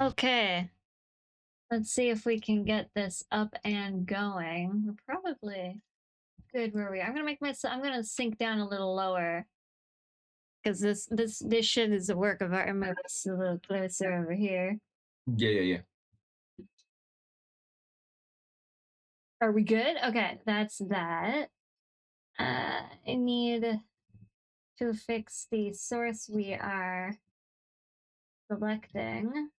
Okay, let's see if we can get this up and going. We're probably good where we are. I'm gonna sink down a little lower because this shit is a work of art. I'm gonna a little closer over here. Yeah, yeah, yeah. Are we good? Okay, that's that. I need to fix the source we are selecting.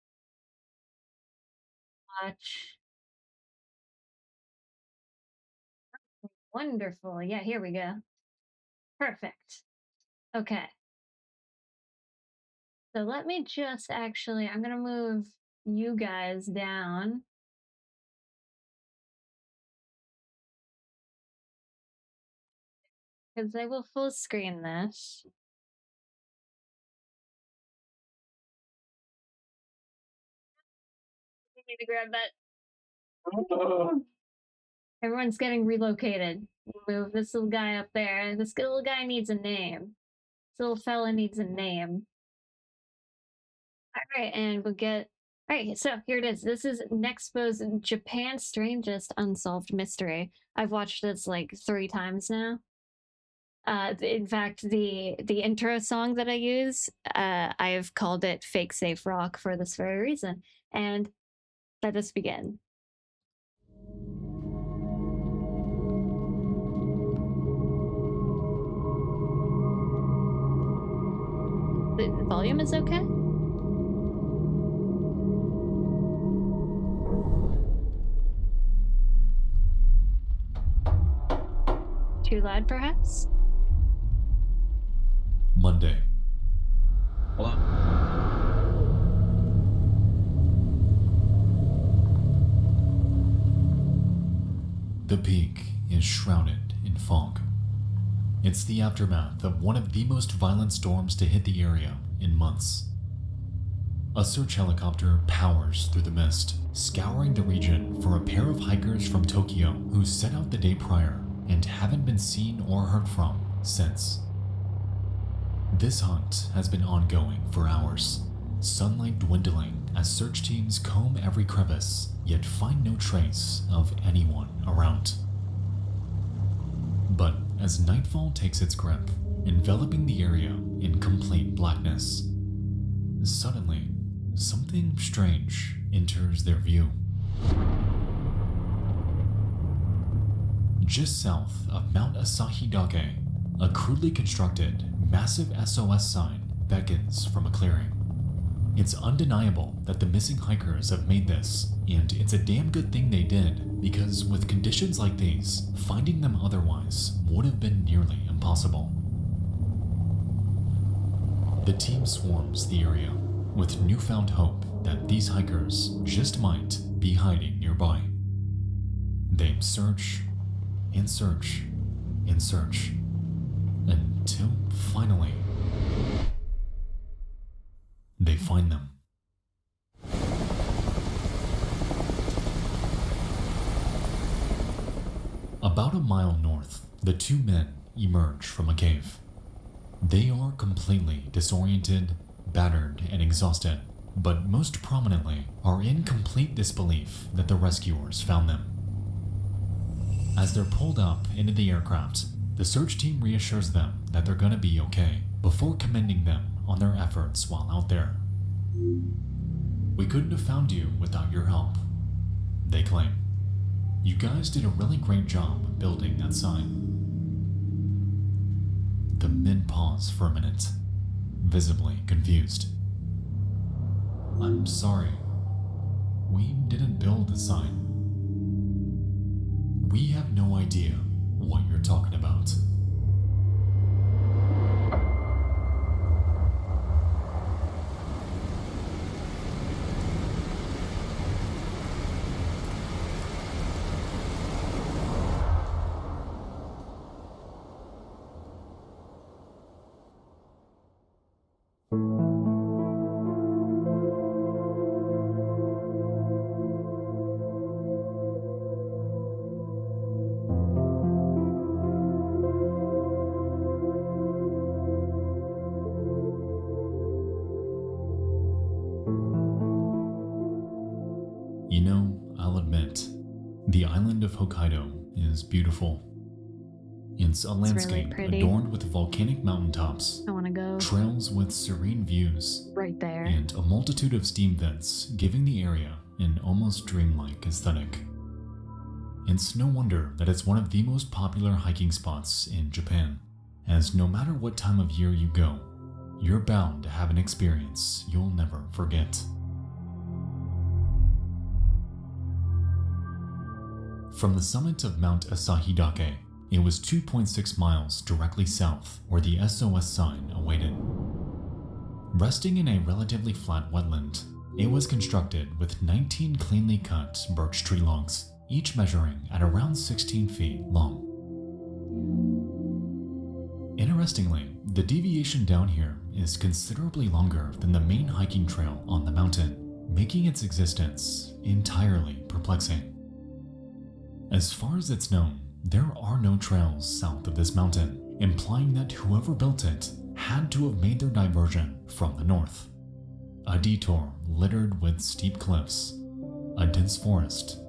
Watch. Wonderful. Yeah, here we go. Perfect. Okay. So let me just actually, I'm going to move you guys down because I will full screen this. I need to grab that. Everyone's getting relocated. Move this little guy up there. This little guy needs a name. This little fella needs a name. All right, and we'll get. All right, so here it is. This is Nexpo's Japan's Strangest Unsolved Mystery. I've watched this like 3 times now. In fact, the intro song that I use, I've called it "Fake Safe Rock" for this very reason. And let us begin. The volume is okay. Too loud, perhaps. Monday. Hold on. The peak is shrouded in fog. It's the aftermath of one of the most violent storms to hit the area in months. A search helicopter powers through the mist, scouring the region for a pair of hikers from Tokyo who set out the day prior and haven't been seen or heard from since. This hunt has been ongoing for hours, sunlight dwindling as search teams comb every crevice, yet find no trace of anyone around. But as nightfall takes its grip, enveloping the area in complete blackness, suddenly, something strange enters their view. Just south of Mount Asahi Dake, a crudely constructed, massive SOS sign beckons from a clearing. It's undeniable that the missing hikers have made this, and it's a damn good thing they did, because with conditions like these, finding them otherwise would have been nearly impossible. The team swarms the area, with newfound hope that these hikers just might be hiding nearby. They search, and search, and search, until finally, they find them. About a mile north, the two men emerge from a cave. They are completely disoriented, battered, and exhausted, but most prominently are in complete disbelief that the rescuers found them. As they're pulled up into the aircraft, the search team reassures them that they're gonna be okay before commending them on their efforts while out there. "We couldn't have found you without your help," they claim. "You guys did a really great job building that sign." The men pause for a minute, visibly confused. "I'm sorry. We didn't build the sign. We have no idea what you're talking about." You know, I'll admit, the island of Hokkaido is beautiful. It's a landscape pretty. adorned with volcanic mountaintops, I want to go trails with serene views, right there. and a multitude of steam vents, giving the area an almost dreamlike aesthetic. It's no wonder that it's one of the most popular hiking spots in Japan, as no matter what time of year you go, you're bound to have an experience you'll never forget. From the summit of Mount Asahidake, it was 2.6 miles directly south where the SOS sign awaited. Resting in a relatively flat wetland, it was constructed with 19 cleanly cut birch tree logs, each measuring at around 16 feet long. Interestingly, the deviation down here is considerably longer than the main hiking trail on the mountain, making its existence entirely perplexing. As far as it's known, there are no trails south of this mountain, implying that whoever built it had to have made their diversion from the north. A detour littered with steep cliffs, a dense forest,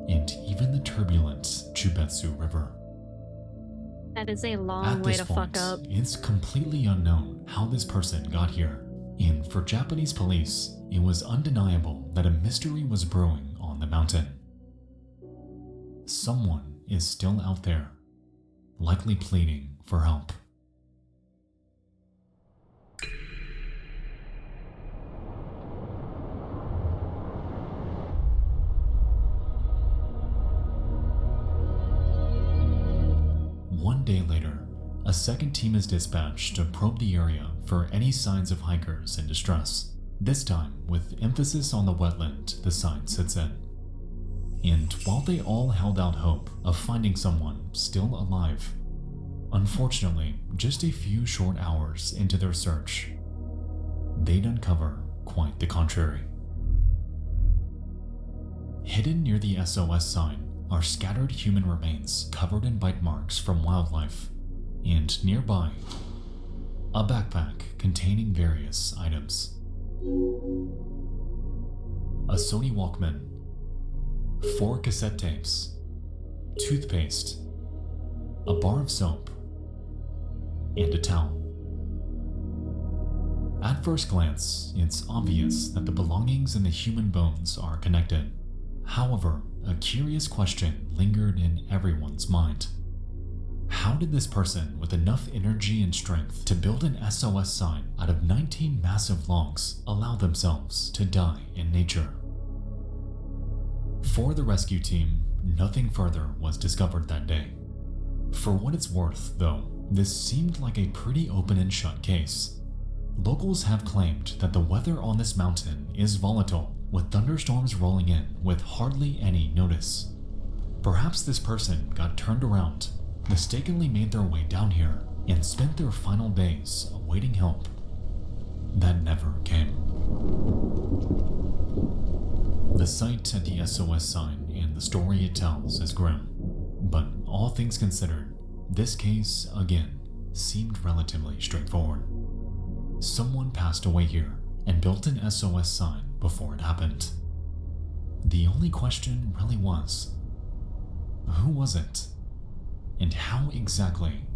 and even the turbulent Chubetsu River. That is a long At way this to point, fuck up. it's completely unknown how this person got here, and for Japanese police, it was undeniable that a mystery was brewing on the mountain. Someone is still out there, likely pleading for help. One day later, a second team is dispatched to probe the area for any signs of hikers in distress, this time with emphasis on the wetland the sign sits in. And while they all held out hope of finding someone still alive, unfortunately, just a few short hours into their search, they'd uncover quite the contrary. Hidden near the SOS sign are scattered human remains covered in bite marks from wildlife, and nearby, a backpack containing various items. A Sony Walkman, 4 cassette tapes, toothpaste, a bar of soap, and a towel. At first glance, it's obvious that the belongings in the human bones are connected. However, a curious question lingered in everyone's mind. How did this person with enough energy and strength to build an SOS sign out of 19 massive logs allow themselves to die in nature? For the rescue team, nothing further was discovered that day. For what it's worth, though, this seemed like a pretty open and shut case. Locals have claimed that the weather on this mountain is volatile, with thunderstorms rolling in with hardly any notice. Perhaps this person got turned around, mistakenly made their way down here, and spent their final days awaiting help that never came. The sight at the SOS sign and the story it tells is grim, but all things considered, this case, again, seemed relatively straightforward. Someone passed away here and built an SOS sign before it happened. The only question really was, who was it? And how exactly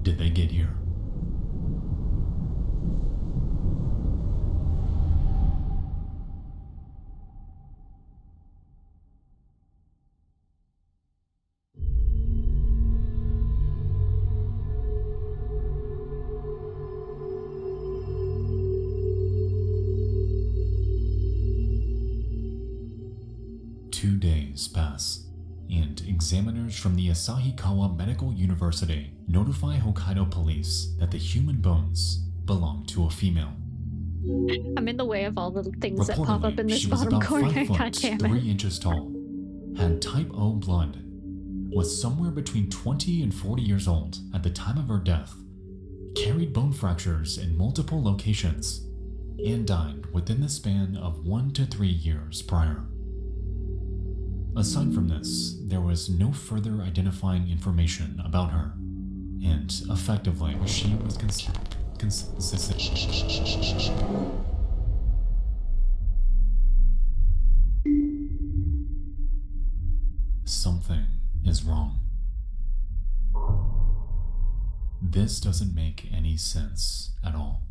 did they get here? Two days pass, and examiners from the Asahikawa Medical University notify Hokkaido police that the human bones belong to a female. I'm in the way of all the things that pop up in Reportedly, this she was bottom about corner. 5 God foot, damn 3 it. inches tall, had type O blood, was somewhere between 20 and 40 years old at the time of her death, carried bone fractures in multiple locations, and died within the span of 1 to 3 years prior. Aside from this, there was no further identifying information about her, and effectively, she was something is wrong. This doesn't make any sense at all.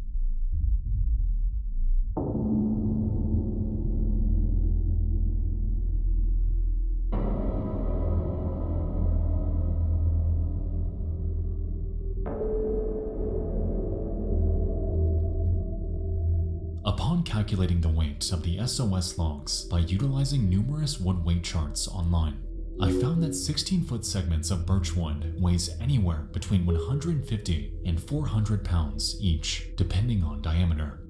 Upon calculating the weight of the SOS logs by utilizing numerous wood weight charts online, I found that 16-foot segments of birchwood weighs anywhere between 150 and 400 pounds each, depending on diameter.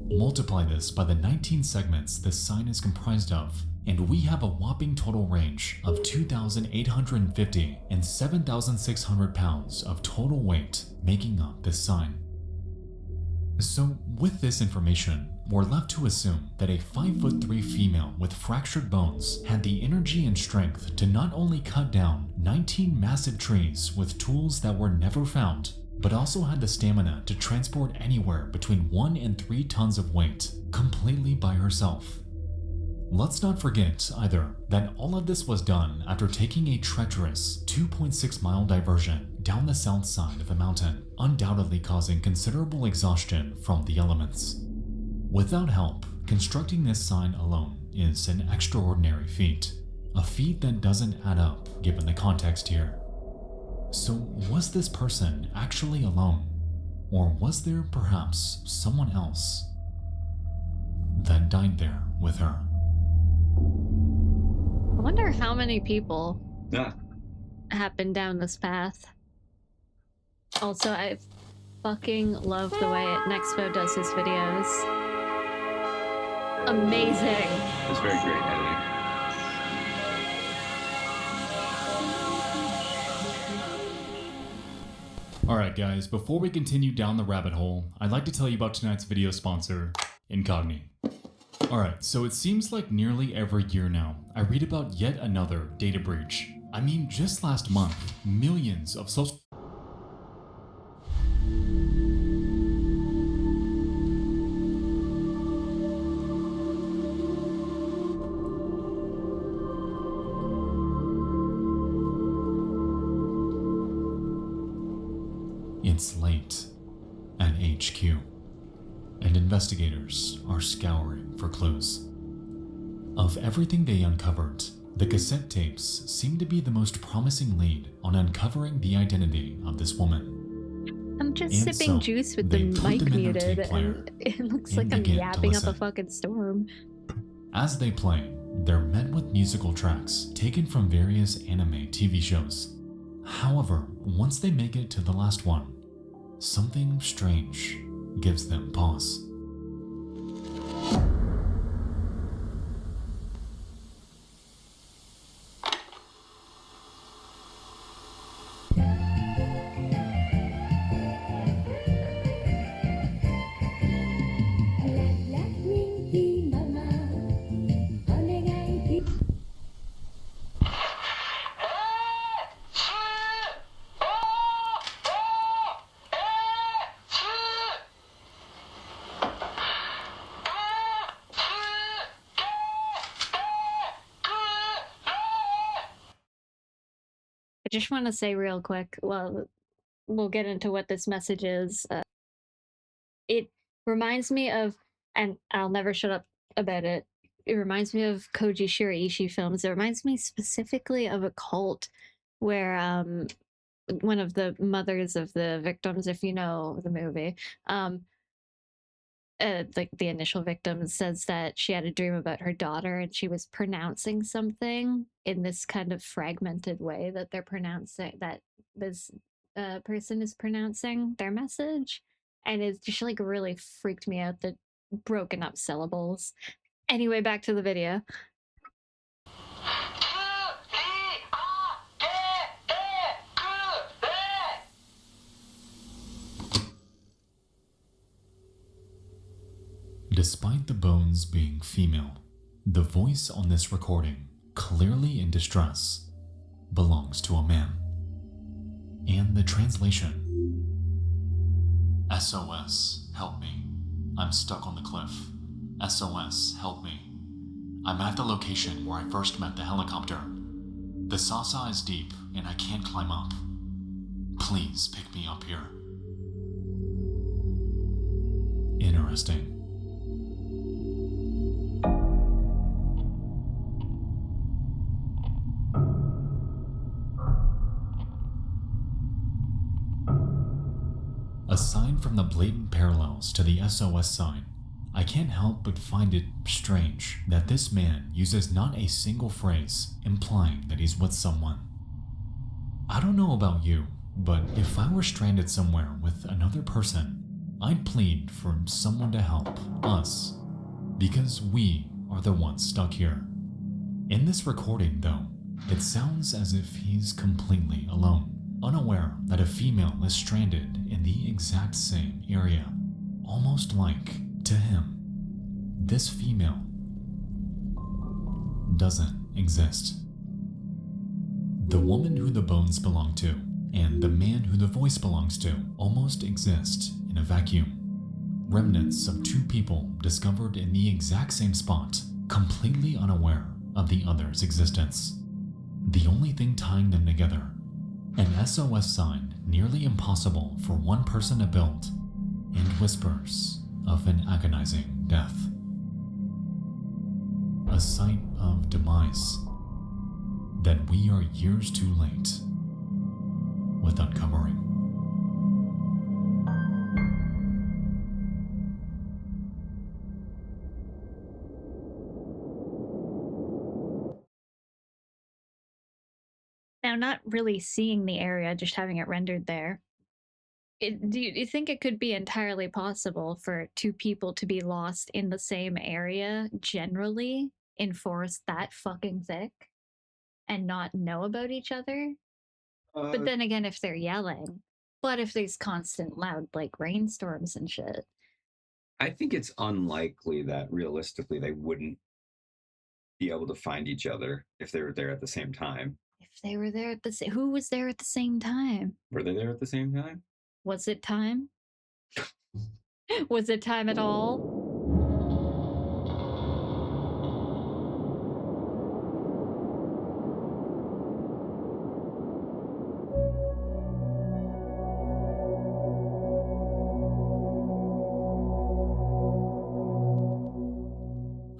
Multiply this by the 19 segments this sign is comprised of, and we have a whopping total range of 2,850 and 7,600 pounds of total weight making up this sign. So with this information, we're left to assume that a 5'3" female with fractured bones had the energy and strength to not only cut down 19 massive trees with tools that were never found, but also had the stamina to transport anywhere between 1 and 3 tons of weight completely by herself. Let's not forget either that all of this was done after taking a treacherous 2.6-mile diversion down the south side of the mountain, undoubtedly causing considerable exhaustion from the elements. Without help, constructing this sign alone is an extraordinary feat, a feat that doesn't add up given the context here. So was this person actually alone, or was there perhaps someone else that died there with her? I wonder how many people Yeah. have been down this path. Also, I fucking love the way Nexpo does his videos. Amazing. It's very great editing. Alright guys, before we continue down the rabbit hole, I'd like to tell you about tonight's video sponsor, Incogni. Alright, so it seems like nearly every year now, I read about yet another data breach. I mean, just last month, millions of social... It's late at HQ, and investigators are scouring for clues. Of everything they uncovered, the cassette tapes seem to be the most promising lead on uncovering the identity of this woman. I'm just And sipping so, juice with they the put mic them in their muted, tape player and it looks and like I'm begin to yapping up a listen. fucking storm. As they play, they're met with musical tracks taken from various anime TV shows. However, once they make it to the last one, something strange gives them pause. I just want to say real quick, well, we'll get into what this message is. It reminds me of, and I'll never shut up about it, it reminds me of Koji Shiraishi films. It reminds me specifically of a cult where one of the mothers of the victims, if you know the movie, like the initial victim says that she had a dream about her daughter and she was pronouncing something in this kind of fragmented way that they're pronouncing, that this person is pronouncing their message, and it just like really freaked me out, the broken up syllables. Anyway, back to the video. Despite the bones being female, the voice on this recording, clearly in distress, belongs to a man. And the translation: SOS, help me. I'm stuck on the cliff. SOS, help me. I'm at the location where I first met the helicopter. The Sasa is deep and I can't climb up. Please pick me up here. Interesting. Aside from the blatant parallels to the SOS sign, I can't help but find it strange that this man uses not a single phrase implying that he's with someone. I don't know about you, but if I were stranded somewhere with another person, I'd plead for someone to help us, because we are the ones stuck here. In this recording, though, it sounds as if he's completely alone, unaware that a female is stranded in the exact same area, almost like, to him, this female doesn't exist. The woman who the bones belong to and the man who the voice belongs to almost exist in a vacuum. Remnants of two people discovered in the exact same spot, completely unaware of the other's existence. The only thing tying them together, an SOS sign nearly impossible for one person to build, and whispers of an agonizing death. A sight of demise that we are years too late with uncovering. Now, not really seeing the area, just having it rendered there. Do you think it could be entirely possible for two people to be lost in the same area generally in forest that fucking thick and not know about each other? But then again, if they're yelling, but if there's constant loud like rainstorms and shit. I think it's unlikely that realistically they wouldn't be able to find each other if they were there at the same time. If they were there at the same, who was there at the same time? Were they there at the same time? Was it time? Was it time at all?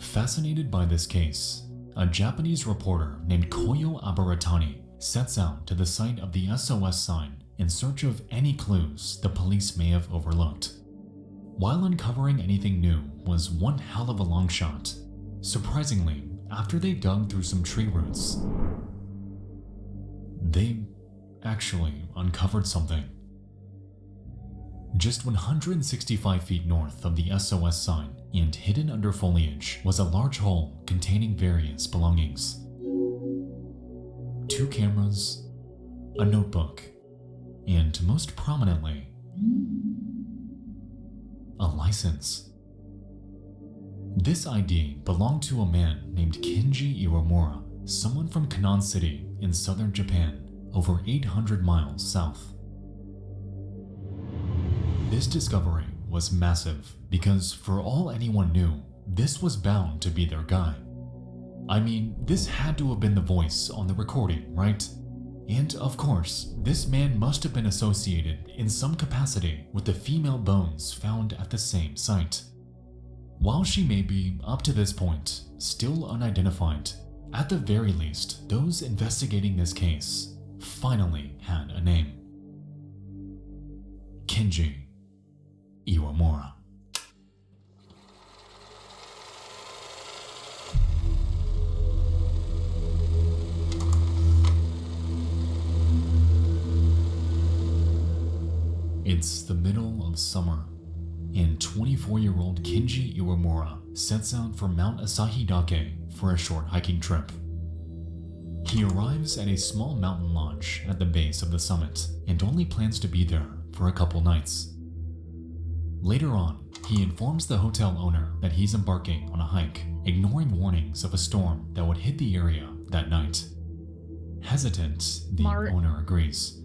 Fascinated by this case, a Japanese reporter named Koyo Abaratani sets out to the site of the SOS sign in search of any clues the police may have overlooked. While uncovering anything new was one hell of a long shot, surprisingly, after they dug through some tree roots, they actually uncovered something. Just 165 feet north of the SOS sign and hidden under foliage was a large hole containing various belongings. 2 cameras, a notebook, and most prominently, a license. This ID belonged to a man named Kenji Iwamura, someone from Kanan City in southern Japan, over 800 miles south. This discovery was massive because for all anyone knew, this was bound to be their guy. I mean, this had to have been the voice on the recording, right? And of course, this man must have been associated in some capacity with the female bones found at the same site. While she may be, up to this point, still unidentified, at the very least, those investigating this case finally had a name. Kenji Iwamura. It's the middle of summer, and 24-year-old Kenji Iwamura sets out for Mount Asahidake for a short hiking trip. He arrives at a small mountain lodge at the base of the summit and only plans to be there for a couple nights. Later on, he informs the hotel owner that he's embarking on a hike, ignoring warnings of a storm that would hit the area that night. Hesitant, the owner agrees,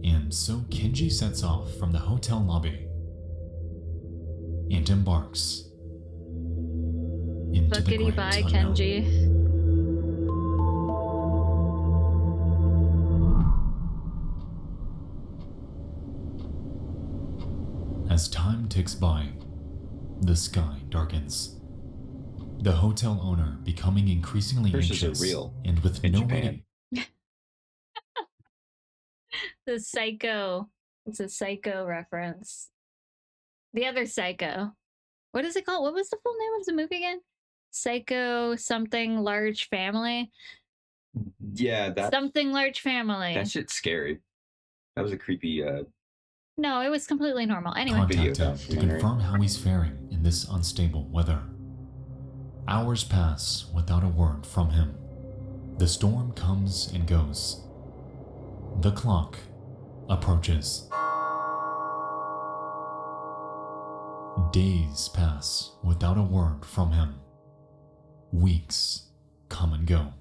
and so Kenji sets off from the hotel lobby and embarks into the Buckety great bye, unknown. Kenji. As time ticks by, the sky darkens. The hotel owner becoming increasingly Curses are anxious real and with in no Japan. way The Psycho. It's a Psycho reference. The other Psycho. What is it called? What was the full name of the movie again? Psycho something large family. Yeah, that Something large family. that shit's scary. That was a creepy No, it was completely normal. Anyway. contact Video him to documentary. confirm how he's faring in this unstable weather. Hours pass without a word from him. The storm comes and goes. The clock approaches. Days pass without a word from him. Weeks come and go.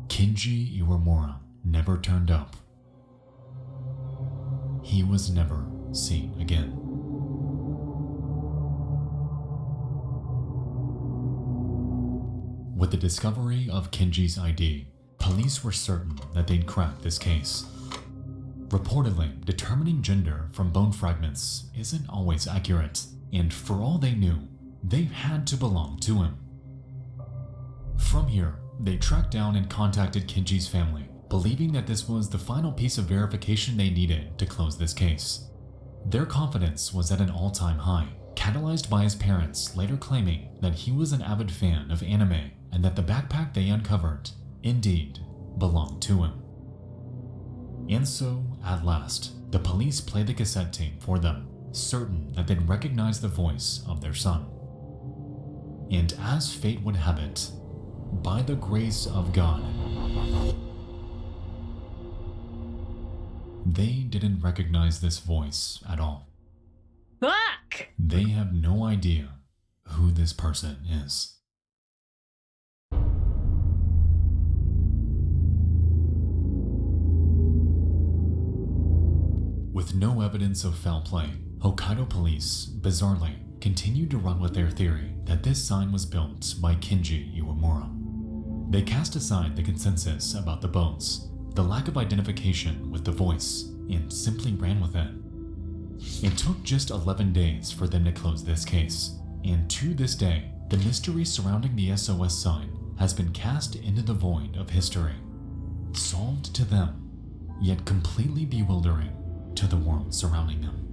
Kinji Iwamura never turned up. He was never seen again. With the discovery of Kinji's ID, police were certain that they'd crack this case. Reportedly, determining gender from bone fragments isn't always accurate, and for all they knew, they had to belong to him. From here, they tracked down and contacted Kinji's family, believing that this was the final piece of verification they needed to close this case. Their confidence was at an all-time high, catalyzed by his parents later claiming that he was an avid fan of anime and that the backpack they uncovered indeed belonged to him. And so, at last, the police played the cassette tape for them, certain that they'd recognize the voice of their son. And as fate would have it, by the grace of God, they didn't recognize this voice at all. Fuck! They have no idea who this person is. With no evidence of foul play, Hokkaido police, bizarrely, continued to run with their theory that this sign was built by Kinji Iwamura. They cast aside the consensus about the bones, the lack of identification with the voice, and simply ran with it. It took just 11 days for them to close this case, and to this day, the mystery surrounding the SOS sign has been cast into the void of history, solved to them, yet completely bewildering to the world surrounding them.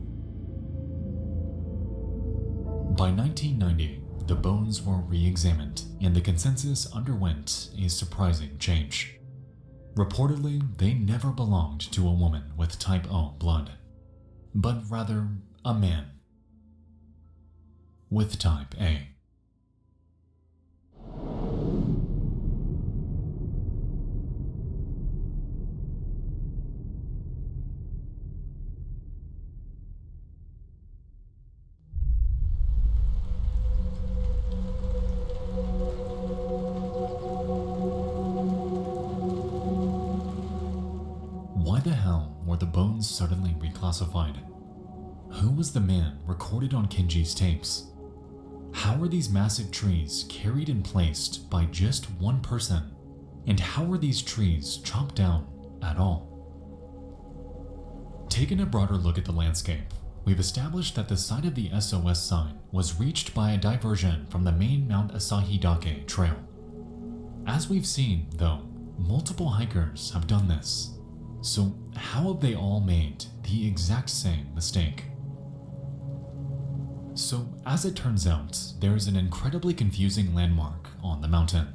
By 1990, the bones were re-examined, and the consensus underwent a surprising change. Reportedly, they never belonged to a woman with type O blood, but rather a man with type A. Why the hell were the bones suddenly reclassified? Who was the man recorded on Kinji's tapes? How were these massive trees carried and placed by just one person? And how were these trees chopped down at all? Taking a broader look at the landscape, we've established that the site of the SOS sign was reached by a diversion from the main Mount Asahidake trail. As we've seen, though, multiple hikers have done this. So how have they all made the exact same mistake? So as it turns out, there's an incredibly confusing landmark on the mountain.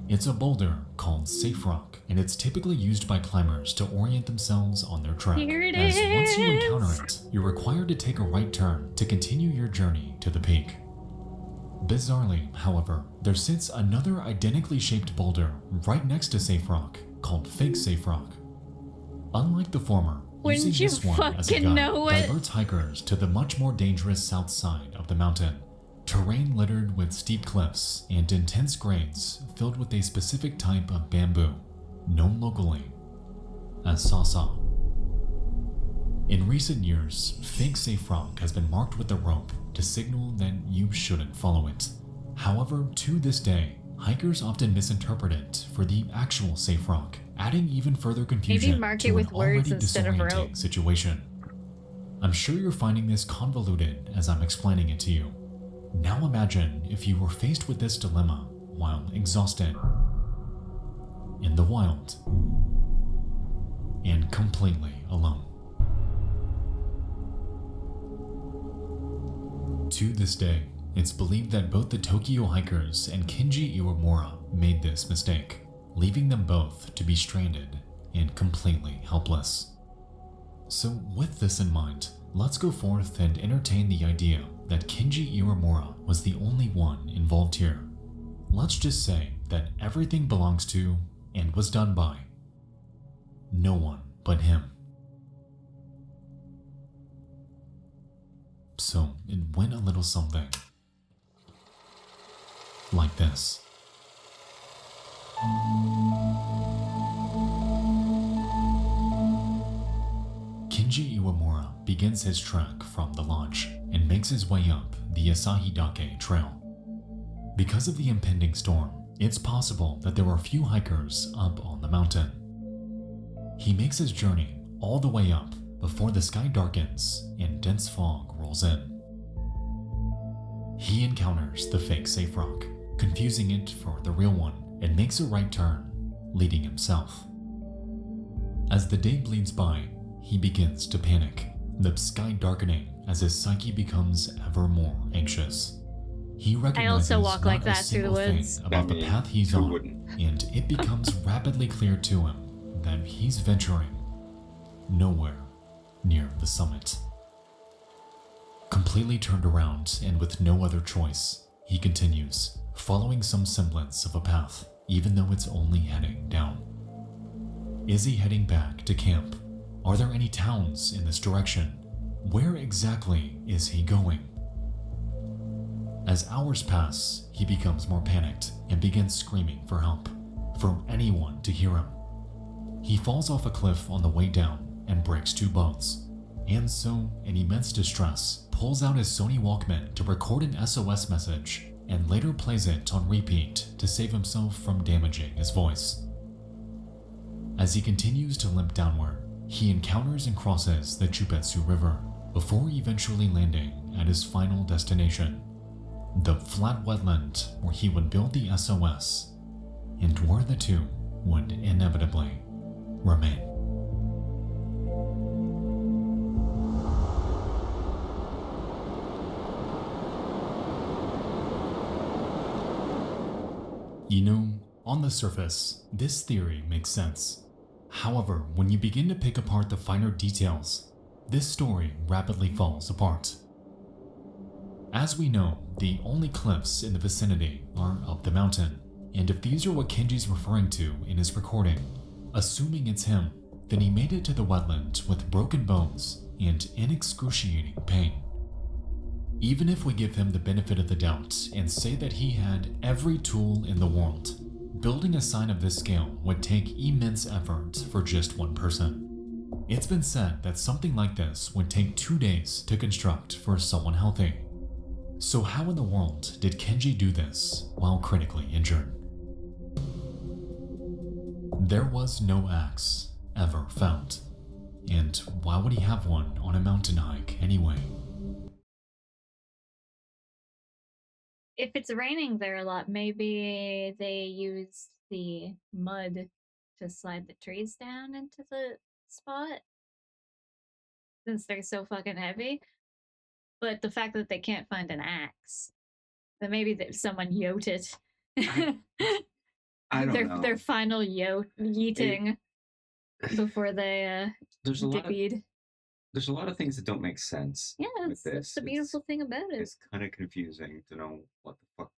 It's a boulder called Safe Rock, and it's typically used by climbers to orient themselves on their trek. Here it As once you is. encounter it, you're required to take a right turn to continue your journey to the peak. Bizarrely, however, there sits another identically shaped boulder right next to Safe Rock called Fake Safe Rock. Unlike the former, Wouldn't using you this one as a fucking guide know it? diverts hikers to the much more dangerous south side of the mountain. Terrain littered with steep cliffs and intense grades filled with a specific type of bamboo, known locally as sasa. In recent years, Fake Safe Rock has been marked with a rope to signal that you shouldn't follow it. However, to this day, hikers often misinterpret it for the actual Safe Rock, adding even further confusion mark to it an with words already instead of disorienting rope. situation. I'm sure you're finding this convoluted as I'm explaining it to you. Now imagine if you were faced with this dilemma while exhausted, in the wild, and completely alone. To this day, it's believed that both the Tokyo hikers and Kinji Iwamura made this mistake, leaving them both to be stranded and completely helpless. So with this in mind, let's go forth and entertain the idea that Kinji Iwamura was the only one involved here. Let's just say that everything belongs to and was done by no one but him. So it went a little something like this. Kinji Iwamura begins his trek from the lodge and makes his way up the Asahidake Trail. Because of the impending storm, it's possible that there were few hikers up on the mountain. He makes his journey all the way up before the sky darkens and dense fog rolls in. He encounters the fake safe rock, confusing it for the real one, and makes a right turn, leading him south. As the day bleeds by, he begins to panic, the sky darkening as his psyche becomes ever more anxious. He recognizes also walk like not a that through the single woods. thing about the path he's who on, wouldn't? and it becomes rapidly clear to him that he's venturing nowhere near the summit. Completely turned around and with no other choice, he continues, following some semblance of a path, even though it's only heading down. Is he heading back to camp? Are there any towns in this direction? Where exactly is he going? As hours pass, he becomes more panicked and begins screaming for help, for anyone to hear him. He falls off a cliff on the way down and breaks 2 bones, and so, in immense distress, pulls out his Sony Walkman to record an SOS message and later plays it on repeat to save himself from damaging his voice. As he continues to limp downward, he encounters and crosses the Chupetsu River before eventually landing at his final destination, the flat wetland where he would build the SOS and where the two would inevitably remain. You know, on the surface, this theory makes sense. However, when you begin to pick apart the finer details, this story rapidly falls apart. As we know, the only cliffs in the vicinity are up the mountain, and if these are what Kinji's referring to in his recording, assuming it's him, then he made it to the wetland with broken bones and in excruciating pain. Even if we give him the benefit of the doubt and say that he had every tool in the world, building a sign of this scale would take immense effort for just one person. It's been said that something like this would take 2 days to construct for someone healthy. So how in the world did Kinji do this while critically injured? There was no axe ever found, and why would he have one on a mountain hike anyway? If it's raining there a lot, maybe they use the mud to slide the trees down into the spot, since they're so fucking heavy. But the fact that they can't find an axe, then maybe that someone yote it. I don't know. Their final yeeting before they There's a lot of dippied. there's a lot of things that don't make sense. Yeah, with this. that's the beautiful thing about it. It's kind of confusing to know what the fuck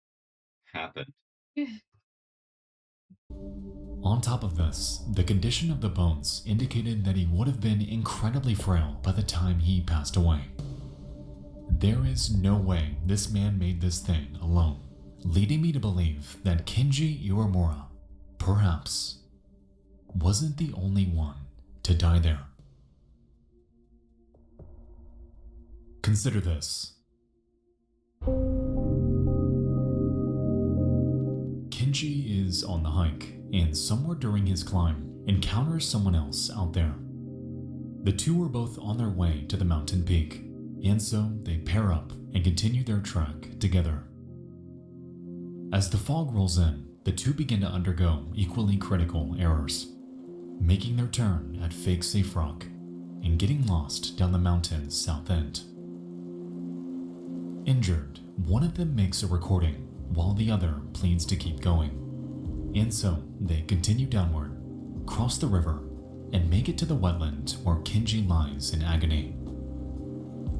happened. On top of this, the condition of the bones indicated that he would have been incredibly frail by the time he passed away. There is no way this man made this thing alone, leading me to believe that Kinji Iwamura, perhaps, wasn't the only one to die there. Consider this. Kinji is on the hike, and somewhere during his climb, encounters someone else out there. The two were both on their way to the mountain peak, and so they pair up and continue their trek together. As the fog rolls in, the two begin to undergo equally critical errors, making their turn at fake safe rock and getting lost down the mountain's south end. Injured, one of them makes a recording while the other pleads to keep going, and so they continue downward, cross the river, and make it to the wetland where Kenji lies in agony.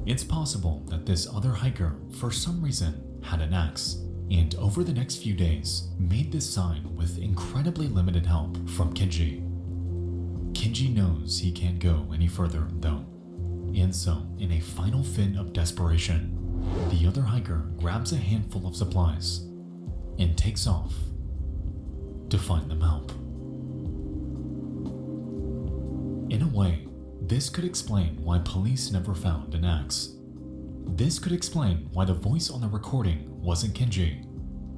It's possible that this other hiker, for some reason, had an axe, and over the next few days, made this sign with incredibly limited help from Kenji. Kenji knows he can't go any further, though, and so, in a final fit of desperation, the other hiker grabs a handful of supplies and takes off to find them help. In a way, this could explain why police never found an axe. This could explain why the voice on the recording wasn't Kenji.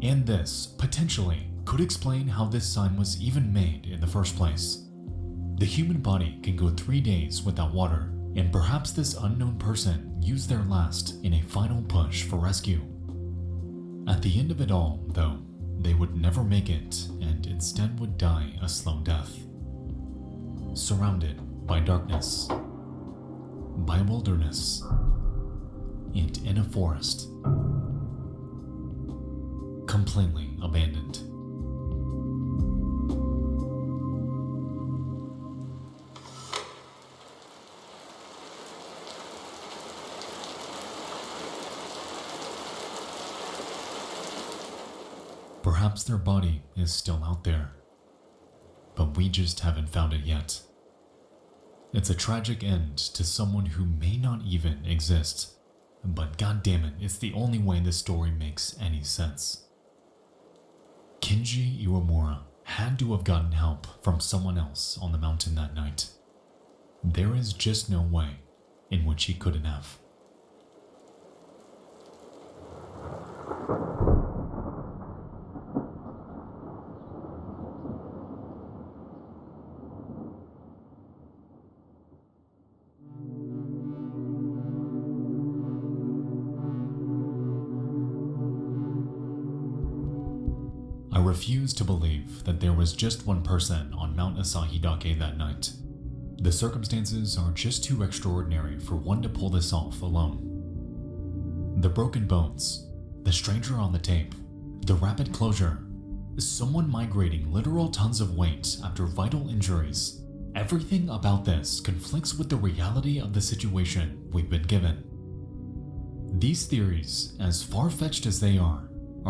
And this, potentially, could explain how this sign was even made in the first place. The human body can go 3 days without water, and perhaps this unknown person used their last in a final push for rescue. At the end of it all, though, they would never make it and instead would die a slow death. Surrounded by darkness, by wilderness, and in a forest, completely abandoned. Perhaps their body is still out there, but we just haven't found it yet. It's a tragic end to someone who may not even exist, but goddammit, it's the only way this story makes any sense. Kenji Iwamura had to have gotten help from someone else on the mountain that night. There is just no way in which he couldn't have. I refuse to believe that there was just one person on Mount Asahidake that night. The circumstances are just too extraordinary for one to pull this off alone. The broken bones, the stranger on the tape, the rapid closure, someone migrating literal tons of weight after vital injuries. Everything about this conflicts with the reality of the situation we've been given. These theories, as far-fetched as they are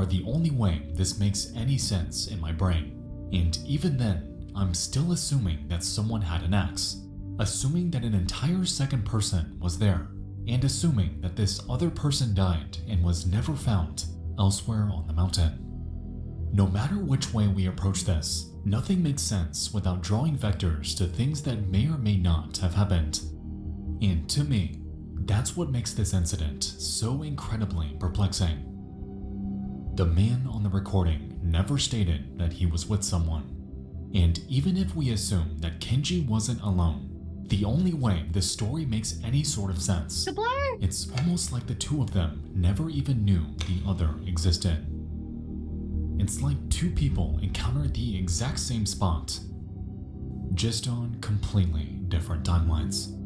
the only way this makes any sense in my brain. And even then, I'm still assuming that someone had an axe, assuming that an entire second person was there, and assuming that this other person died and was never found elsewhere on the mountain. No matter which way we approach this, nothing makes sense without drawing vectors to things that may or may not have happened. And to me, that's what makes this incident so incredibly perplexing. The man on the recording never stated that he was with someone. And even if we assume that Kenji wasn't alone, the only way this story makes any sort of sense, it's almost like the two of them never even knew the other existed. It's like two people encountered the exact same spot, just on completely different timelines.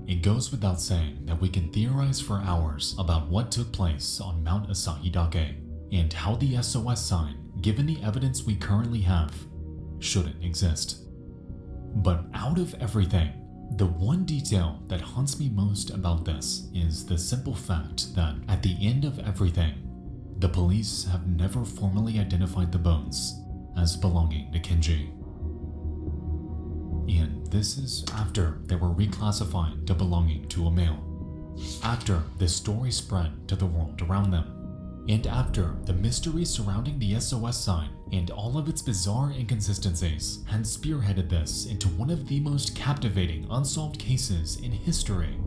It goes without saying that we can theorize for hours about what took place on Mount Asahidake and how the SOS sign, given the evidence we currently have, shouldn't exist. But out of everything, the one detail that haunts me most about this is the simple fact that at the end of everything, the police have never formally identified the bones as belonging to Kenji. And this is after they were reclassified to belonging to a male, after this story spread to the world around them, and after the mystery surrounding the SOS sign and all of its bizarre inconsistencies had spearheaded this into one of the most captivating unsolved cases in history.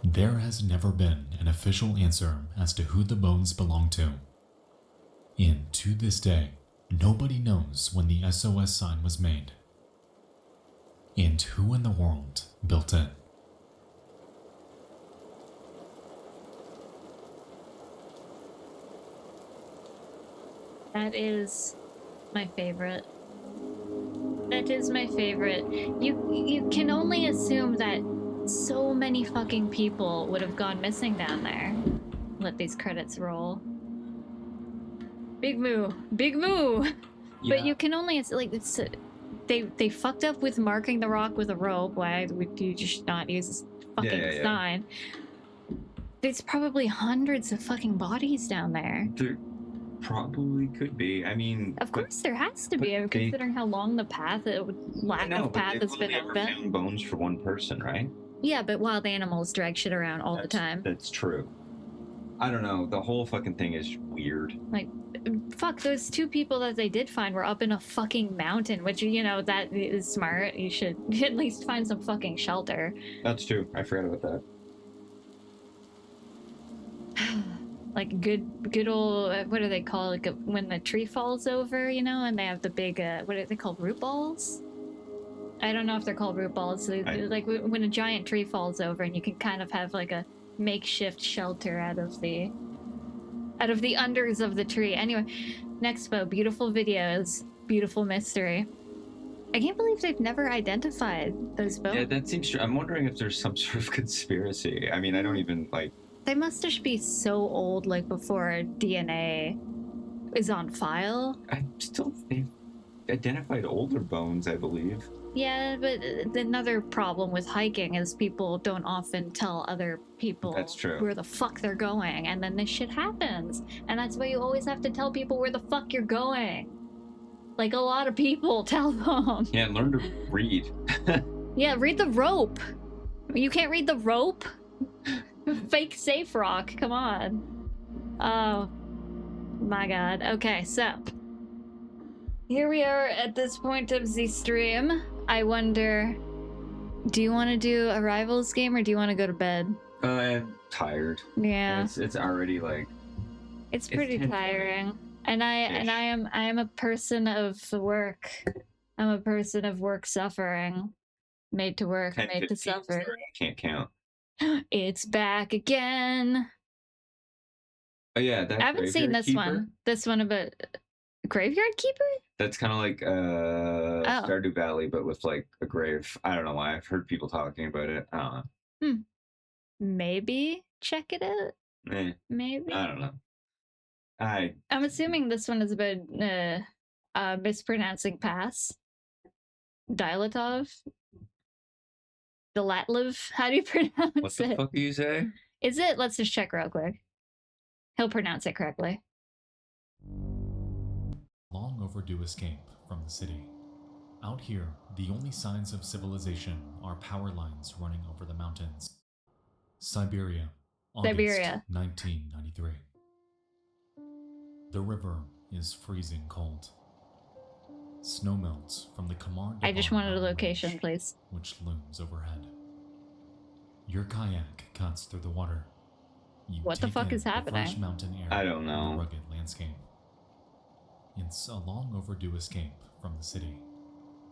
There has never been an official answer as to who the bones belong to. And to this day, nobody knows when the SOS sign was made. And who in the world built it. That is my favorite. That is my favorite. You can only assume that so many fucking people would have gone missing down there. Let these credits roll. Big moo. Big moo! Yeah. But you can only, like, it's... They fucked up with marking the rock with a rope. Why would you just not use this fucking sign? There's probably hundreds of fucking bodies down there. There probably could be. I mean, of course there has to be, considering how long the path, lack of path has been open. Found bones for one person, right? Yeah, but wild animals drag shit around all the time. That's true. I don't know. The whole fucking thing is weird. Like, fuck, those two people that they did find were up in a fucking mountain, which, you know, that is smart. You should at least find some fucking shelter. That's true. I forgot about that. Like good old, what do they call it? Like when the tree falls over, you know, and they have the big, what are they called? Root balls? I don't know if they're called root balls. Like when a giant tree falls over and you can kind of have like a makeshift shelter out of the unders of the tree. Anyway, Nexpo, beautiful videos, beautiful mystery. I can't believe they've never identified those bones. Yeah, that seems true. I'm wondering if there's some sort of conspiracy. I mean, I don't even like... They must just be so old, like before DNA is on file. They've identified older bones, I believe. Yeah, but another problem with hiking is people don't often tell other people That's true. Where the fuck they're going, and then this shit happens. And that's why you always have to tell people where the fuck you're going. Like a lot of people tell them. Yeah, learn to read. Yeah, read the rope. You can't read the rope? Fake safe rock, come on. Oh my god. Okay, so here we are at this point of the stream. I wonder, do you want to do a rivals game or do you want to go to bed? I'm tired. Yeah. It's already like... It's pretty tiring. And I am a person of work. I'm a person of work suffering. Made to work, made to suffer. I can't count. It's back again. Oh yeah, that I haven't seen this one. This one about Graveyard Keeper? That's kind of like Stardew Valley, but with like a grave. I don't know why. I've heard people talking about it. I don't know. Maybe check it out. Maybe. I don't know. I'm assuming this one is about mispronouncing pass. Dilatov? Dilatliv? How do you pronounce it? What the fuck do you say? Is it? Let's just check real quick. He'll pronounce it correctly. Long overdue escape from the city. Out here, the only signs of civilization are power lines running over the mountains. Siberia, August 1993. The river is freezing cold. Snow melts from the Kamar. I just wanted a location, please. Which looms overhead. Your kayak cuts through the water. What the fuck is happening? Fresh mountain air. I don't know. And the rugged landscape. It's a long overdue escape from the city.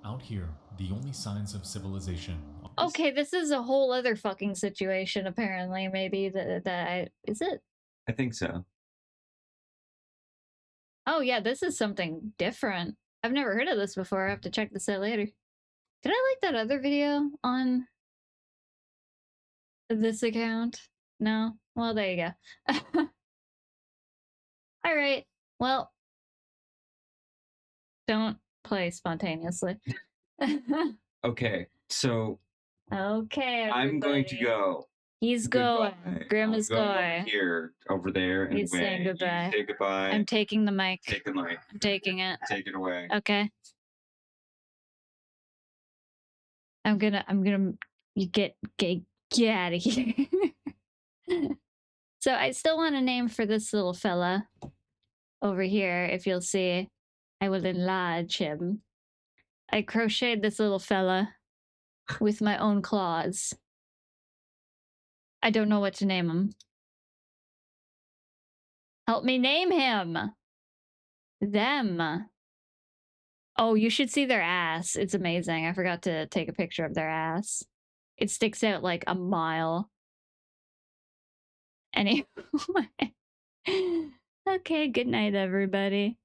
Out here, the only signs of civilization. Okay, this is a whole other fucking situation. Apparently, maybe is it? I think so. Oh yeah, this is something different. I've never heard of this before. I have to check this out later. Did I like that other video on this account? No? Well, there you go. Alright, well, don't play spontaneously. Okay, so... Okay, everybody. I'm going to go. He's going. Grim is going. Here, over there, and He's saying goodbye. Say goodbye. I'm taking the mic. Take the mic. I'm taking it. Take it away. Okay. I'm gonna you get out of here. So I still want a name for this little fella over here. If you'll see, I will enlarge him. I crocheted this little fella with my own claws. I don't know what to name him. Help me name him. Them. Oh, you should see their ass. It's amazing. I forgot to take a picture of their ass. It sticks out like a mile. Anyway. Okay, good night, everybody.